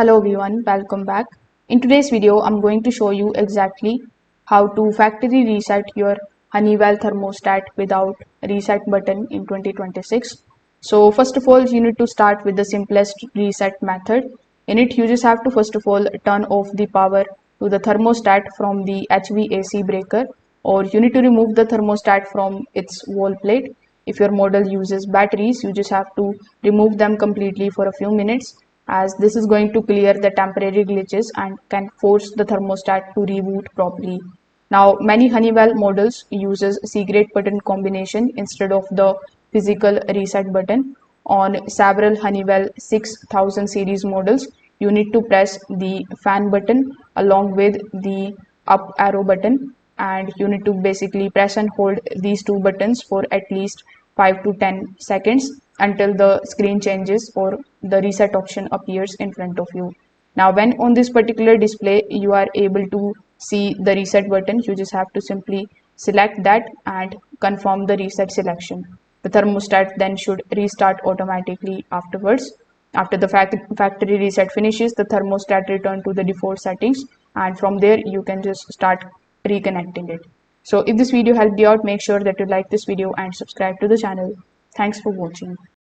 Hello everyone, welcome back. In today's video, I'm going to show you exactly how to factory reset your Honeywell thermostat without reset button in 2026. So first of all, you need to start with the simplest reset method. In it, you just have to first of all turn off the power to the thermostat from the HVAC breaker, or you need to remove the thermostat from its wall plate. If your model uses batteries, you just have to remove them completely for a few minutes, as this is going to clear the temporary glitches and can force the thermostat to reboot properly. Now, many Honeywell models uses secret button combination instead of the physical reset button. On several Honeywell 6000 series models, you need to press the fan button along with the up arrow button, and you need to basically press and hold these two buttons for at least 5 to 10 seconds until the screen changes or the reset option appears in front of you. Now, when on this particular display you are able to see the reset button, you just have to simply select that and confirm the reset selection. The thermostat then should restart automatically afterwards. After the factory reset finishes, the thermostat return to the default settings, and from there you can just start reconnecting it. So if this video helped you out, make sure that you like this video and subscribe to the channel. Thanks for watching.